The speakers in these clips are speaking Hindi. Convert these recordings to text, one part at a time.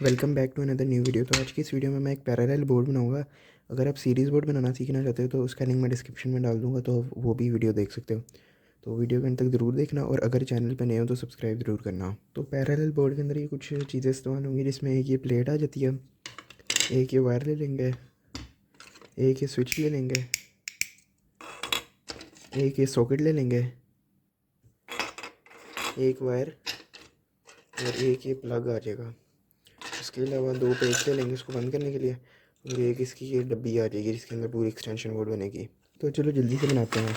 Welcome back to another new video. तो आज की इस वीडियो में मैं एक पैरेलल बोर्ड बनाऊंगा। अगर आप सीरीज़ बोर्ड बनाना सीखना चाहते हो तो उसका लिंक मैं डिस्क्रिप्शन में डाल दूंगा, तो वो भी वीडियो देख सकते हो। तो वीडियो के अंत तक ज़रूर देखना, और अगर चैनल पर नए हो तो सब्सक्राइब ज़रूर करना। तो पैरेलल बोर्ड के अंदर ये कुछ चीज़ें इस्तेमाल होंगी, जिसमें एक ये प्लेट आ जाती है, एक ये वायर ले लेंगे, एक ये स्विच ले लेंगे, एक ये सॉकेट ले लेंगे, एक वायर और एक ये प्लग आ जाएगा। इसके अलावा दो पेच ले लेंगे इसको बंद करने के लिए, और एक इसकी ये डब्बी आ जाएगी जिसके अंदर पूरी एक्सटेंशन बोर्ड बनेगी। तो चलो जल्दी से बनाते हैं।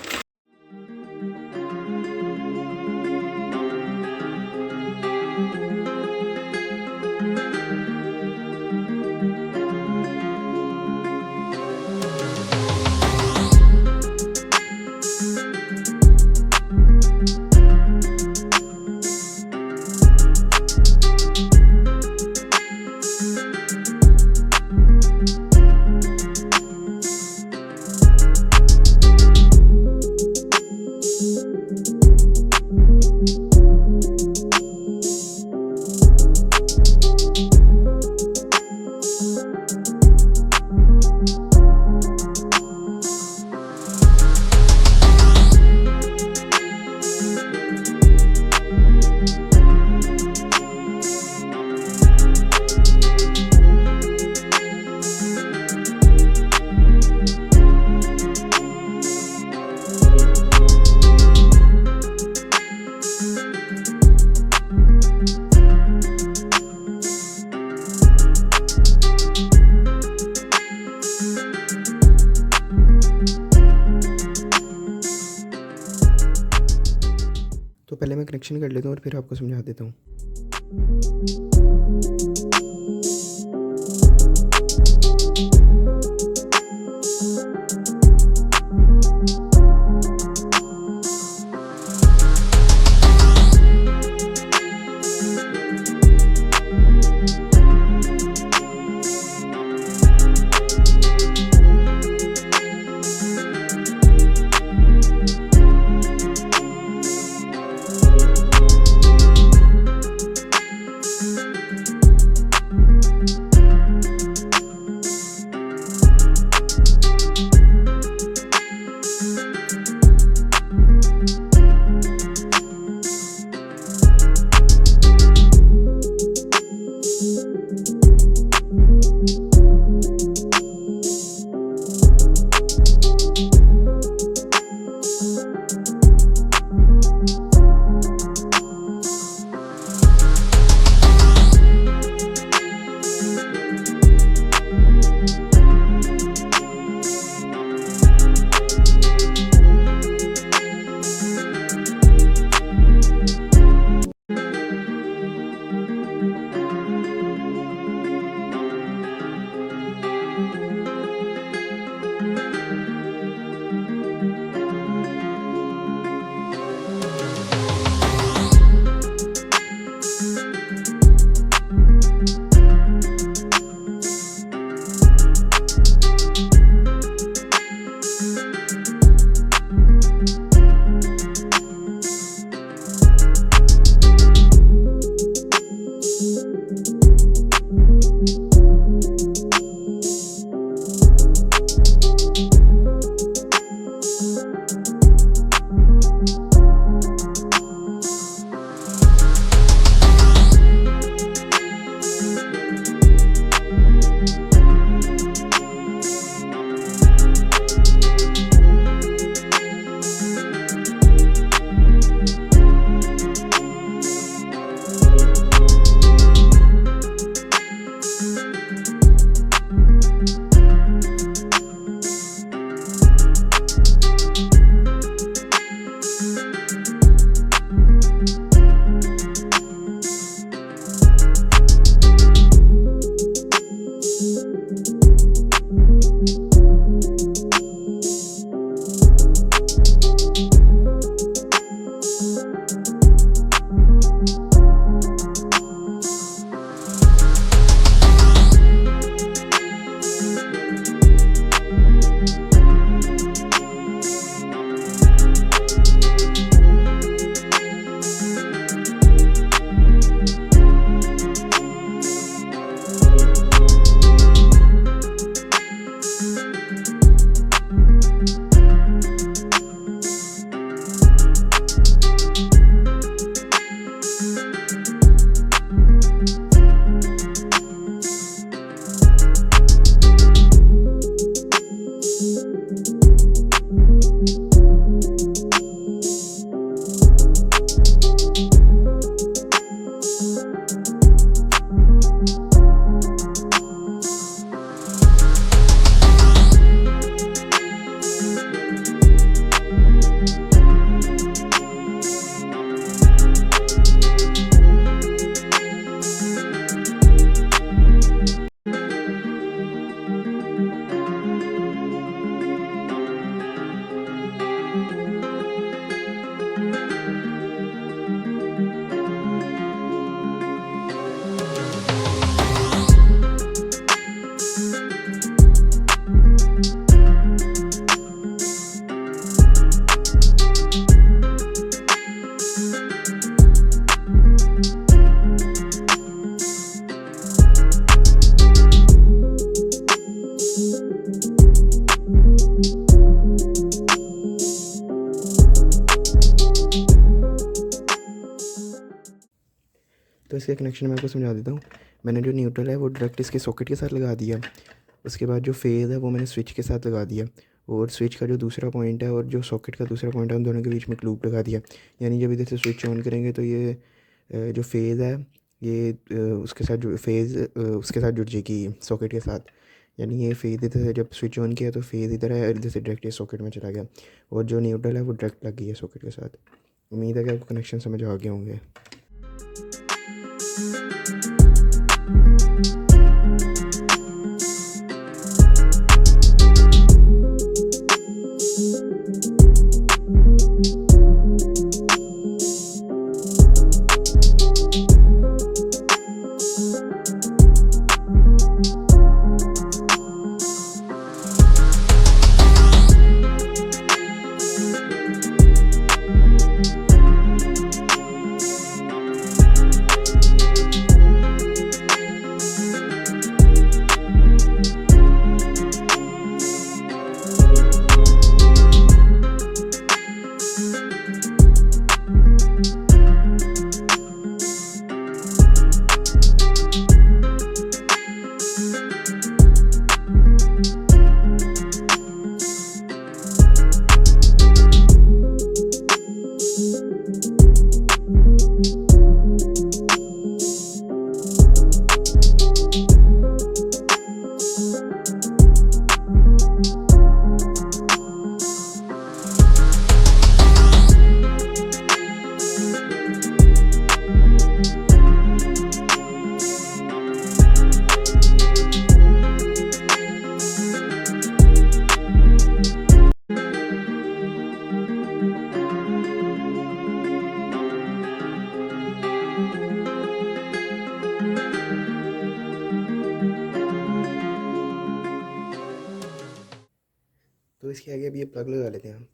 तो पहले मैं कनेक्शन कर लेता हूँ और फिर आपको समझा देता हूँ। इसका कनेक्शन मैं आपको समझा देता हूँ। मैंने जो न्यूट्रल है वो डायरेक्ट इसके सॉकेट के साथ लगा दिया। उसके बाद जो फेज़ है वो मैंने स्विच के साथ लगा दिया, और स्विच का जो दूसरा पॉइंट है और जो सॉकेट का दूसरा पॉइंट है उन दोनों के बीच में एक लूप लगा दिया। यानी जब इधर से स्विच ऑन करेंगे तो ये जो फेज़ है ये उसके साथ जो फेज़ उसके साथ जुड़ जाएगी सॉकेट के साथ। यानी ये फेज़ इधर से जब स्विच ऑन किया तो फेज़ इधर है और इधर से डायरेक्ट ये सॉकेट में चला गया, और जो न्यूट्रल है वो डायरेक्ट लग गई है सॉकेट के साथ। उम्मीद है कि आपको कनेक्शन समझ आ गए होंगे। तो इसके आगे अभी ये प्लग लगा लेते हैं हम।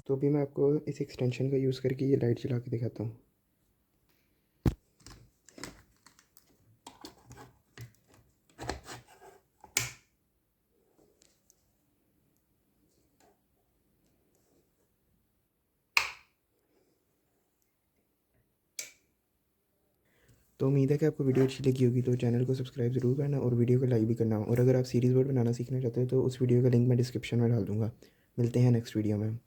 तो अभी मैं आपको इस एक्सटेंशन का यूज़ करके ये लाइट जला के दिखाता हूँ। तो उम्मीद है कि आपको वीडियो अच्छी लगी होगी, तो चैनल को सब्सक्राइब ज़रूर करना और वीडियो को लाइक भी करना। और अगर आप सीरीज़ बोर्ड बनाना सीखना चाहते हो तो उस वीडियो का लिंक मैं डिस्क्रिप्शन में डाल दूँगा। मिलते हैं नेक्स्ट वीडियो में।